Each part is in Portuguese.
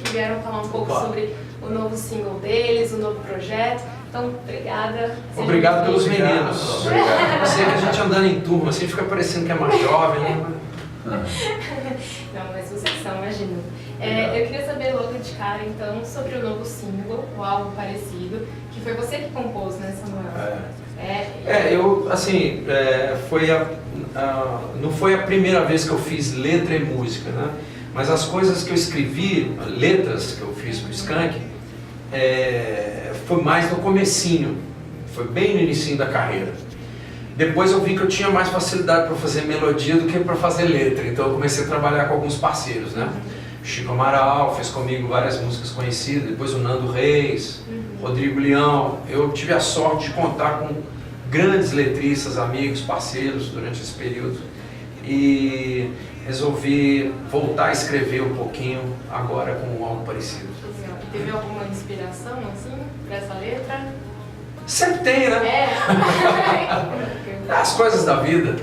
que vieram falar um pouco sobre o novo single deles, o novo projeto. Então, obrigada. Obrigado pelos meninos. Obrigado. Eu sei que a gente andando em turma assim fica parecendo que é mais jovem, né? Não, mas vocês são, imagino. Eu queria saber logo de cara, então, sobre o novo single, o álbum Parecido, que foi você que compôs, né, Samuel? Não foi a primeira vez que eu fiz letra e música, né? Mas as coisas que eu escrevi, letras que eu fiz pro Skank, foi mais no comecinho, foi bem no início da carreira. Depois eu vi que eu tinha mais facilidade para fazer melodia do que para fazer letra, então eu comecei a trabalhar com alguns parceiros, né? Chico Amaral fez comigo várias músicas conhecidas, depois o Nando Reis, Rodrigo Leão. Eu tive a sorte de contar com grandes letristas, amigos, parceiros durante esse período e resolvi voltar a escrever um pouquinho agora com algo parecido. Teve alguma inspiração assim para essa letra? Sempre tem, né? As coisas da vida,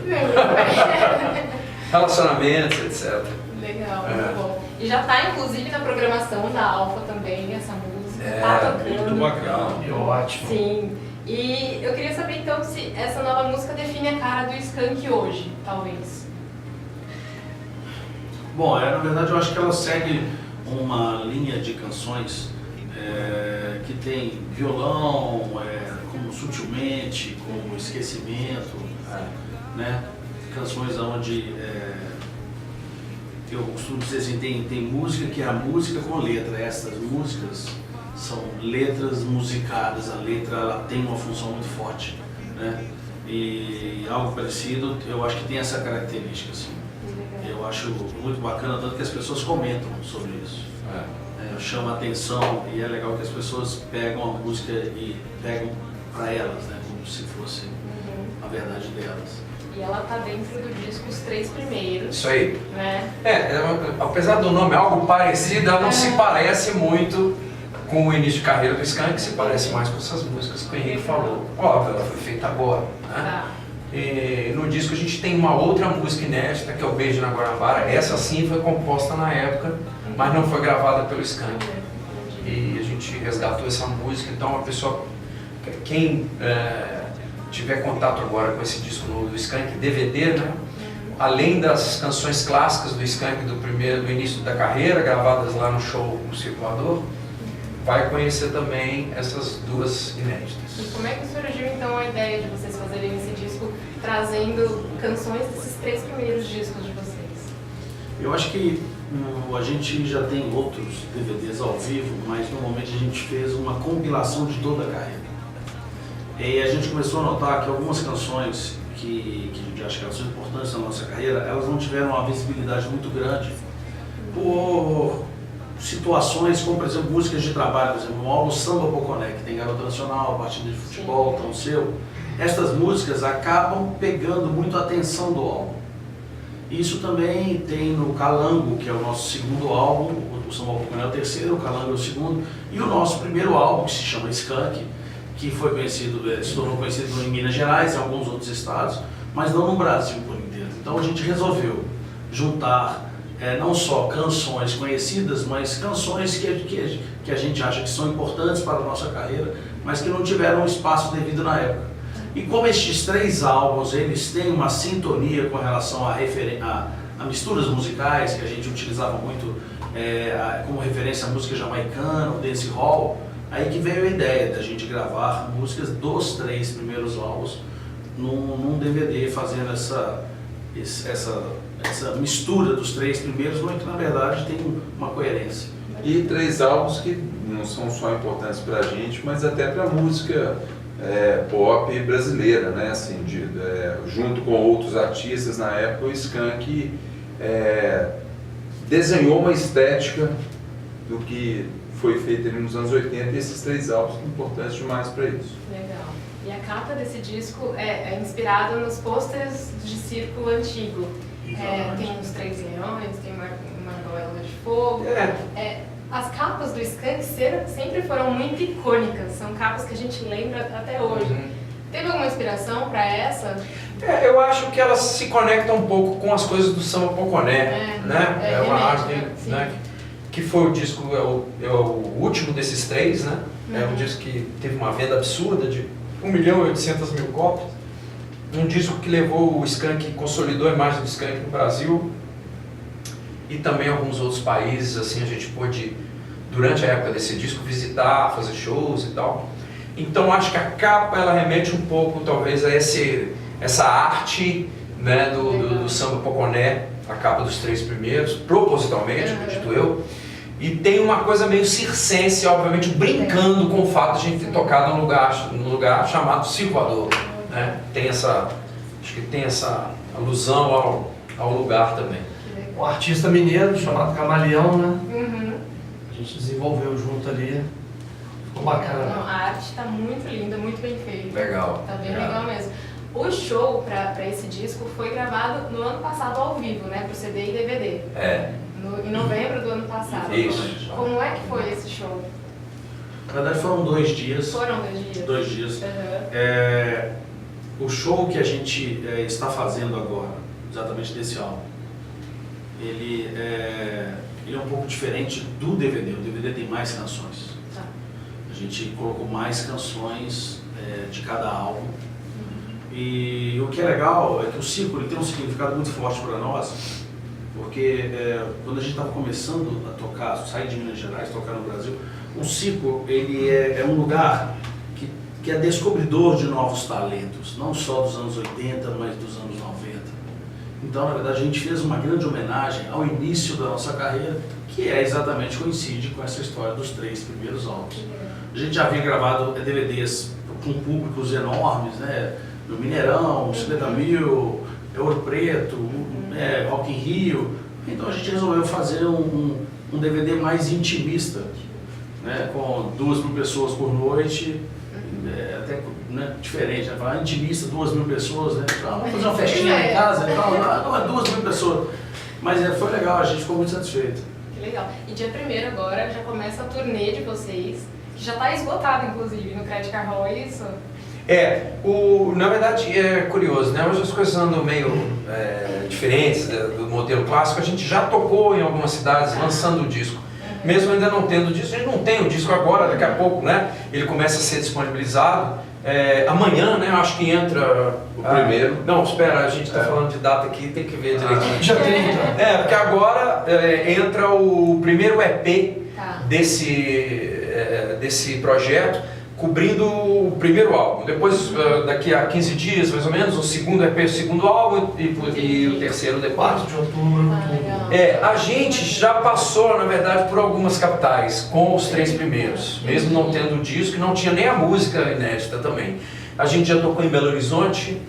relacionamentos, etc. Legal, muito bom. E já está inclusive na programação da Alfa também, essa música. Tá tocando. Muito bacana. Ótimo. Sim. E eu queria saber então se essa nova música define a cara do Skank hoje, talvez. Bom, na verdade eu acho que ela segue uma linha de canções que tem violão, como Sutilmente, como Esquecimento, né? Canções onde eu costumo dizer assim, tem música que é a música com letra. Essas músicas são letras musicadas, a letra ela tem uma função muito forte, né? E algo parecido, eu acho que tem essa característica, assim. Eu acho muito bacana, tanto que as pessoas comentam sobre isso. Chama a atenção e é legal que as pessoas pegam a música e pegam para elas, né? Como se fosse a verdade delas. E ela tá dentro do disco Os Três Primeiros. Isso aí. Né? Apesar do nome algo parecido, ela não se parece muito com o início de carreira do Skank, se parece mais com essas músicas que o Henrique falou. Óbvio, ela foi feita agora, né? E no disco a gente tem uma outra música inédita, que é o Beijo na Guanabara. Essa sim foi composta na época, mas não foi gravada pelo Skank. E a gente resgatou essa música, então a pessoa, quem tiver contato agora com esse disco novo do Skank, DVD, né? Além das canções clássicas do Skank do início da carreira, gravadas lá no show no Circulador, vai conhecer também essas duas inéditas. E como é que surgiu então a ideia de vocês fazerem esse disco, trazendo canções desses três primeiros discos de vocês? Eu acho que a gente já tem outros DVDs ao vivo, mas normalmente a gente fez uma compilação de toda a carreira. E a gente começou a notar que algumas canções que a gente acha que elas são importantes na nossa carreira, elas não tiveram uma visibilidade muito grande por situações como, por exemplo, músicas de trabalho, por exemplo, o álbum Samba Poconé, que tem Garota Nacional, Partida de Futebol, Tão Seu. Estas músicas acabam pegando muito a atenção do álbum. Isso também tem no Calango, que é o nosso segundo álbum, o Samba Poconé é o terceiro, o Calango é o segundo, e o nosso primeiro álbum, que se chama Skank, que foi conhecido, se tornou conhecido em Minas Gerais e em alguns outros estados, mas não no Brasil por inteiro. Então a gente resolveu juntar não só canções conhecidas, mas canções que a gente acha que são importantes para a nossa carreira, mas que não tiveram espaço devido na época. E como estes três álbuns, eles têm uma sintonia com relação a misturas musicais, que a gente utilizava muito como referência a música jamaicana, o dancehall, aí que veio a ideia da gente gravar músicas dos três primeiros álbuns num DVD, fazendo essa mistura dos três primeiros, mas que na verdade tem uma coerência. E três álbuns que não são só importantes para a gente, mas até para a música pop brasileira, né? Assim, junto com outros artistas na época, o Skank desenhou uma estética do que foi feito ali nos anos 80 e esses três álbuns são importantes demais para isso. Legal. E a capa desse disco é inspirada nos pôsteres de circo antigo. Tem os Três Leões, tem uma Goela de Fogo. As capas do Skank sempre foram muito icônicas, são capas que a gente lembra até hoje. Teve alguma inspiração para essa? Eu acho que elas se conectam um pouco com as coisas do Samba Poconé, né? É uma arte que que foi o disco, é o último desses 3, né? É um disco que teve uma venda absurda de 1.800.000 cópias. Um disco que levou o Skank, consolidou a imagem do Skank no Brasil e também alguns outros países. Assim, a gente pôde, durante a época desse disco, visitar, fazer shows e tal. Então acho que a capa ela remete um pouco talvez a essa arte, né, do samba poconé, a capa dos 3 primeiros, propositalmente, acredito eu. E tem uma coisa meio circense, obviamente, brincando com o fato de a gente ter tocado num lugar chamado Circulador, né? Acho que tem essa alusão ao lugar também. Um artista mineiro chamado Camaleão, né? A gente desenvolveu junto ali, ficou bacana. Não, a arte está muito linda, muito bem feita. Legal. Tá bem legal mesmo. O show para esse disco foi gravado no ano passado ao vivo, né? Pro CD e DVD. Em novembro do ano passado. Isso. Como é que foi esse show? Na verdade foram 2 dias. Foram 2 dias? 2 dias. O show que a gente está fazendo agora, exatamente desse álbum, ele é um pouco diferente do DVD. O DVD tem mais canções. Tá. A gente colocou mais canções de cada álbum. E o que é legal é que o ciclo ele tem um significado muito forte para nós, porque quando a gente estava começando a tocar, sair de Minas Gerais, tocar no Brasil, o ciclo ele é um lugar que é descobridor de novos talentos, não só dos anos 80, mas dos anos 90. Então, na verdade, a gente fez uma grande homenagem ao início da nossa carreira, que exatamente coincide com essa história dos 3 primeiros álbuns. A gente já havia gravado DVDs com públicos enormes, né? No Mineirão, 50.000, Ouro Preto, Rock in Rio. Então a gente resolveu fazer um DVD mais intimista, né? Com 2.000 pessoas por noite, até né? Diferente, né? Falar intimista, 2.000 pessoas, né? Vamos fazer uma festinha em casa, não, 2.000 pessoas. Mas foi legal, a gente ficou muito satisfeito. Que legal. E dia 1º agora já começa a turnê de vocês, que já está esgotado, inclusive, no Credit Card Hall, é isso? Na verdade é curioso, né? Hoje as coisas andam meio diferentes do modelo clássico. A gente já tocou em algumas cidades lançando o disco, mesmo ainda não tendo o disco. A gente não tem o disco agora, daqui a pouco, né? Ele começa a ser disponibilizado. Amanhã, né? Eu acho que entra o primeiro. Não, espera, a gente está falando de data aqui, tem que ver direitinho. Já tem, então. Porque agora entra o primeiro EP desse projeto, cobrindo o primeiro álbum. Depois, daqui a 15 dias, mais ou menos, o segundo EP, o segundo álbum e o terceiro depois. 4 de outubro. A gente já passou, na verdade, por algumas capitais com os 3 primeiros, mesmo não tendo o disco, e não tinha nem a música inédita também. A gente já tocou em Belo Horizonte,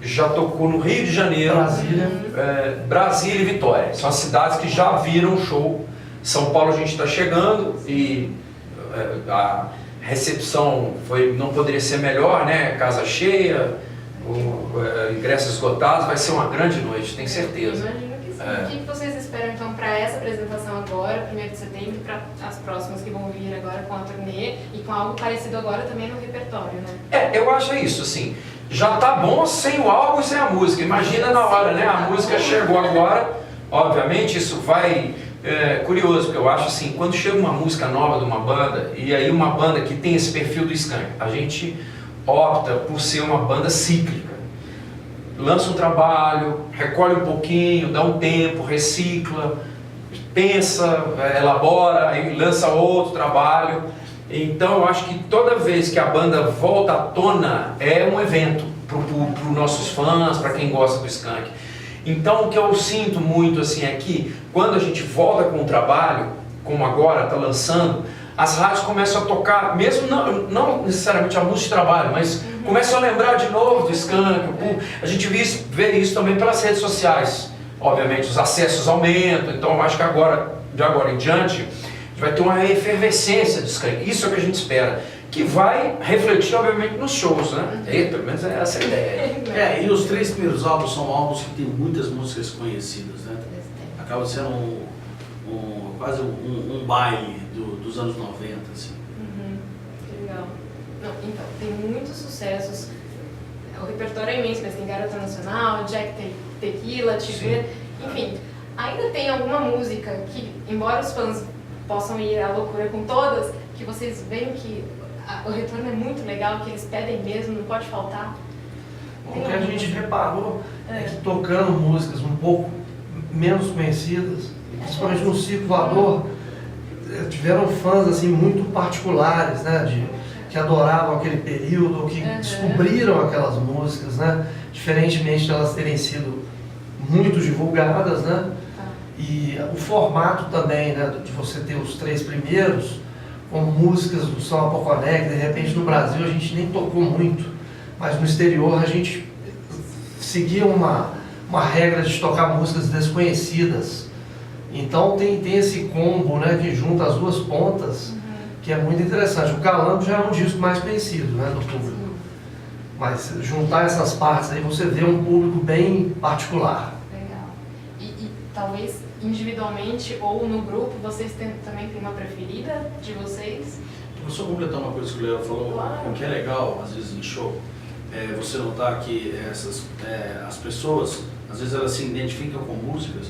já tocou no Rio de Janeiro, Brasília e Vitória. São as cidades que já viram o show. São Paulo a gente está chegando e a recepção não poderia ser melhor, né? Casa cheia, ingressos esgotados, vai ser uma grande noite, tenho certeza. Imagino que sim. O que vocês esperam então para essa apresentação agora, 1º de setembro, e para as próximas que vão vir agora com a turnê e com algo parecido agora também no repertório, né? Eu acho isso, assim, já tá bom sem o álbum e sem a música. Imagina na hora, né? A música chegou agora, obviamente isso vai... curioso, porque eu acho assim, quando chega uma música nova de uma banda, e aí uma banda que tem esse perfil do Skank, a gente opta por ser uma banda cíclica. Lança um trabalho, recolhe um pouquinho, dá um tempo, recicla, pensa, elabora, aí lança outro trabalho. Então eu acho que toda vez que a banda volta à tona é um evento para os nossos fãs, para quem gosta do Skank. Então o que eu sinto muito assim é que quando a gente volta com o trabalho, como agora está lançando, as rádios começam a tocar, mesmo não necessariamente a música de trabalho, mas começam a lembrar de novo do Skank. A gente vê isso também pelas redes sociais. Obviamente os acessos aumentam, então eu acho que de agora em diante, a gente vai ter uma efervescência do Skank. Isso é o que a gente espera, que vai refletir obviamente nos shows, né? Pelo menos é essa a ideia. E os 3 primeiros álbuns são álbuns que têm muitas músicas conhecidas, né? Acaba sendo quase um baile dos anos 90, assim. Que legal. Não, então, tem muitos sucessos. O repertório é imenso, mas tem Garota Nacional, Jack Tequila, Te Ver, enfim. Ainda tem alguma música que, embora os fãs possam ir à loucura com todas, que vocês veem que o retorno é muito legal, que eles pedem mesmo, não pode faltar? O que a gente reparou é que tocando músicas um pouco menos conhecidas, principalmente no Circo Voador, tiveram fãs assim, muito particulares, né, que adoravam aquele período, que descobriram aquelas músicas, né, diferentemente de elas terem sido muito divulgadas, né, e o formato também, né, de você ter os 3 primeiros, com músicas do São Apoconé, que de repente no Brasil a gente nem tocou muito, mas no exterior a gente seguia uma regra de tocar músicas desconhecidas. Então tem esse combo, né, que junta as duas pontas, que é muito interessante. O Calango já é um disco mais conhecido, né, do público. Mas juntar essas partes aí você vê um público bem particular. Legal. E talvez individualmente ou no grupo, vocês também têm uma preferida de vocês? Vou só completar uma coisa que o Léo falou, Claro. o que é legal, às vezes, em show, você notar que as pessoas, às vezes elas se identificam com músicas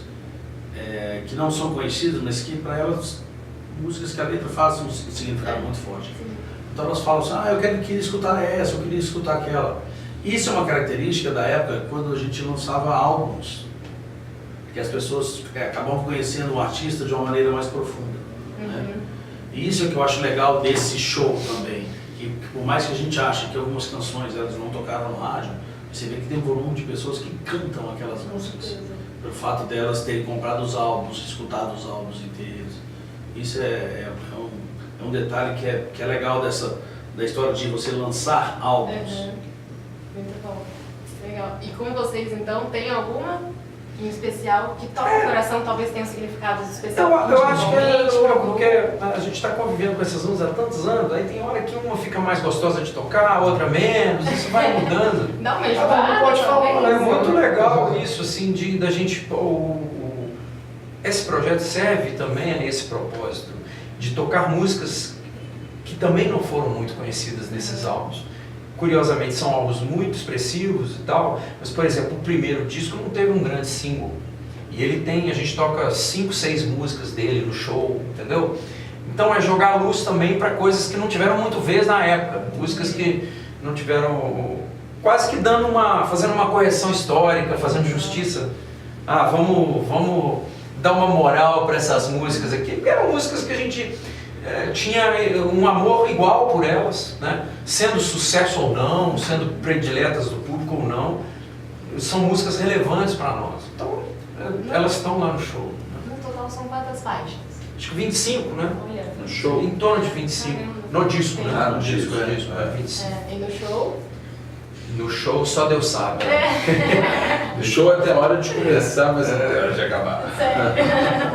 que não são conhecidas, mas que para elas, músicas que a letra faz um significado muito forte. Então elas falam assim, eu queria escutar essa, eu queria escutar aquela. Isso é uma característica da época quando a gente lançava álbuns, que as pessoas acabavam conhecendo o artista de uma maneira mais profunda. Né? E isso é que eu acho legal desse show também, que por mais que a gente ache que algumas canções elas não tocaram no rádio, você vê que tem um volume de pessoas que cantam aquelas músicas, pelo fato delas terem comprado os álbuns, escutado os álbuns inteiros. Isso é um detalhe que é legal da história de você lançar álbuns. Muito bom, legal. E com vocês então, tem alguma em especial que toca o coração, talvez tenha um significado especial? Eu acho que porque a gente está convivendo com essas músicas há tantos anos, aí tem hora que uma fica mais gostosa de tocar, a outra menos, isso vai mudando. Dá uma enjoada, Pode falar, talvez. é muito legal isso, assim, da gente... Esse projeto serve também a esse propósito, de tocar músicas que também não foram muito conhecidas nesses álbuns. Curiosamente, são álbuns muito expressivos e tal, mas, por exemplo, o primeiro disco não teve um grande single. E a gente toca 5, 6 músicas dele no show, entendeu? Então é jogar luz também para coisas que não tiveram muito vez na época, músicas que não tiveram, quase que fazendo uma correção histórica, fazendo justiça. Vamos dar uma moral para essas músicas aqui, porque eram músicas que a gente tinha um amor igual por elas, né? Sendo sucesso ou não, sendo prediletas do público ou não, são músicas relevantes para nós. Então, elas estão lá no show. Né? No total são quantas faixas? Acho que 25, né? Olha. No show. Em torno de 25. No disco, né? No disco, 25. E no show? No show só Deus sabe. No show até a hora de começar, mas até a hora de acabar. Sério?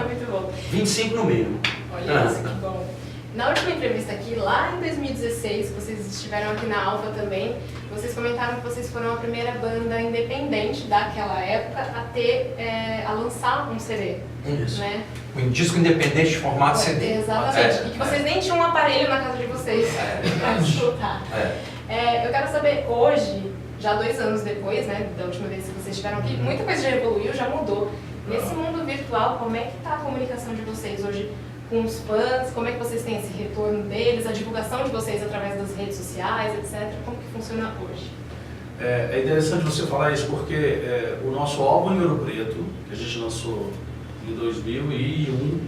Muito bom. 25 no meio. Olha isso, que bom. Na última entrevista aqui, lá em 2016, vocês estiveram aqui na Alfa também, vocês comentaram que vocês foram a primeira banda independente daquela época a lançar um CD. Isso. Né? Um disco independente de formato CD. Exatamente. E que vocês nem tinham um aparelho na casa de vocês para escutar. Eu quero saber hoje, já 2 anos depois, né, da última vez que vocês estiveram aqui, muita coisa já evoluiu, já mudou. Nesse mundo virtual, como é que está a comunicação de vocês hoje com os fãs? Como é que vocês têm esse retorno deles, a divulgação de vocês através das redes sociais, etc? Como que funciona hoje? É interessante você falar isso porque o nosso álbum em Ouro Preto, que a gente lançou em 2001,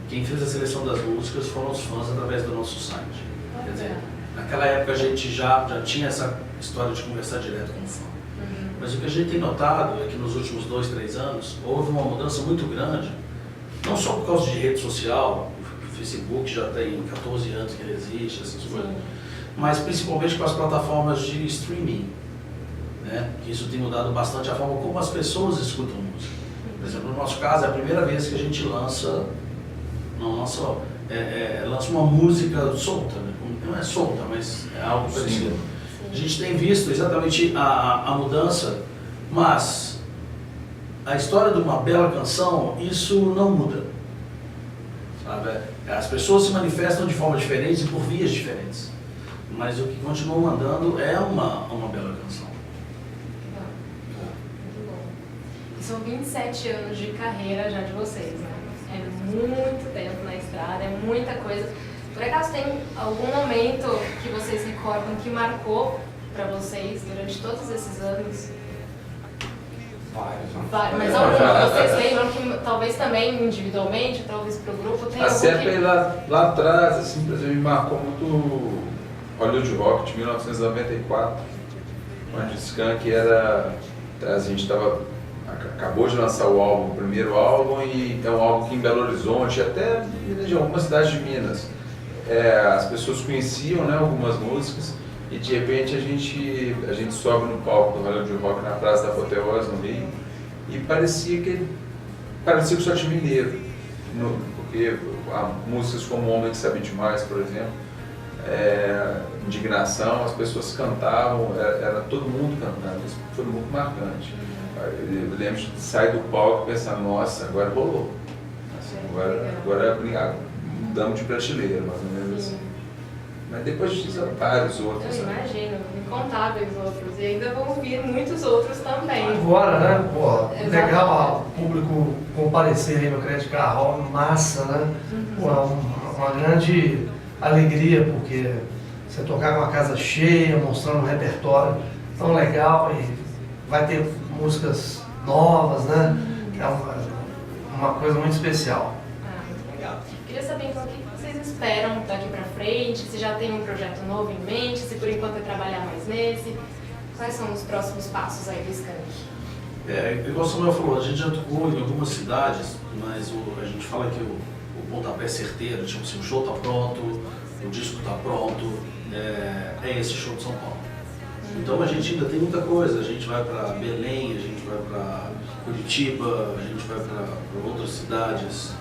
quem fez a seleção das músicas foram os fãs através do nosso site. Quer dizer, naquela época a gente já tinha essa história de conversar direto com o fã. Mas o que a gente tem notado é que nos últimos 2, 3 anos houve uma mudança muito grande, não só por causa de rede social, o Facebook já tem 14 anos que ele existe, essas coisas, mas principalmente com as plataformas de streaming, né? Que isso tem mudado bastante a forma como as pessoas escutam música. Por exemplo, no nosso caso, é a primeira vez que a gente lança uma música solta, né? Não é solta, mas é algo parecido. A gente tem visto exatamente a mudança, mas a história de uma bela canção, isso não muda. Sabe? As pessoas se manifestam de forma diferente e por vias diferentes, mas o que continua mandando é uma bela canção. Muito bom. E são 27 anos de carreira já de vocês, né? É muito tempo na estrada, é muita coisa. Por acaso tem algum momento que vocês recordam que marcou para vocês durante todos esses anos? Vários. Mas algum que vocês lembram que talvez também individualmente, talvez para o grupo, tem A algum CEP que... lá atrás, assim, por exemplo, me marcou muito Hollywood Rock de 1994, onde o Skank era, a gente acabou de lançar o primeiro álbum, e é um álbum que em Belo Horizonte, até em algumas cidades de Minas, as pessoas conheciam, né, algumas músicas, e de repente a gente sobe no palco do Hollywood Rock na Praça da Apoteose, no Rio, e parecia que só tinha mineiro, porque músicas como Homem que Sabe Demais, por exemplo, Indignação, as pessoas cantavam, era todo mundo cantando, isso foi muito marcante. Eu lembro de sair do palco e pensar, nossa, agora rolou. Assim, agora mudamos de prateleira, mais ou menos assim. Mas depois fizeram vários outros. Eu imagino, incontáveis outros. E ainda vão vir muitos outros também. Agora, né? Pô, Exatamente. legal o público comparecer aí no Crédito Carro, massa, né? Pô, uma grande alegria, porque você tocar com a casa cheia, mostrando um repertório tão legal, e vai ter músicas novas, né? É uma coisa muito especial. Muito legal. Queria saber então o que vocês esperam daqui pra frente, se já tem um projeto novo em mente, se por enquanto é trabalhar mais nesse. Quais são os próximos passos aí do Skank? Igual o Samuel falou, a gente já tocou em algumas cidades, mas a gente fala que o pontapé é certeiro, tipo assim, o show tá pronto, o disco tá pronto, é esse show de São Paulo. Então a gente ainda tem muita coisa, a gente vai para Belém, a gente vai para Curitiba, a gente vai para outras cidades.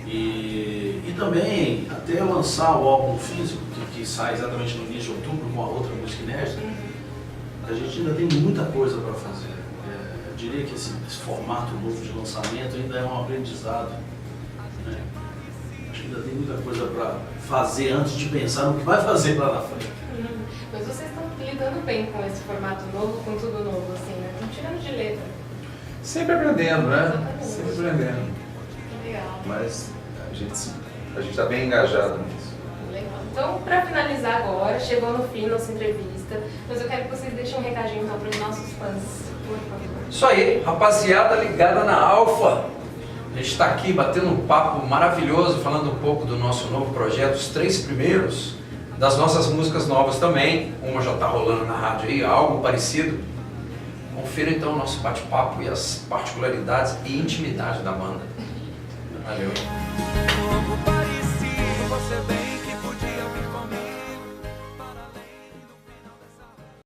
E também até lançar o álbum físico, que sai exatamente no início de outubro com a outra música inédita, a gente ainda tem muita coisa para fazer. Eu diria que esse formato novo de lançamento ainda é um aprendizado, né? Acho que ainda tem muita coisa para fazer antes de pensar no que vai fazer lá na frente. Mas vocês estão lidando bem com esse formato novo, com tudo novo, assim, né? Estão tirando de letra. Sempre aprendendo, né? Exatamente. Sempre aprendendo. Que legal. Mas a gente está bem engajado nisso. Legal. Então, para finalizar agora, chegou no fim nossa entrevista, mas eu quero que vocês deixem um recadinho então para os nossos fãs, por favor. Isso aí, rapaziada ligada na Alfa. A gente está aqui batendo um papo maravilhoso, falando um pouco do nosso novo projeto, os 3 primeiros, das nossas músicas novas também. Uma já está rolando na rádio aí, algo parecido. Confira então o nosso bate-papo e as particularidades e intimidade da banda. Valeu.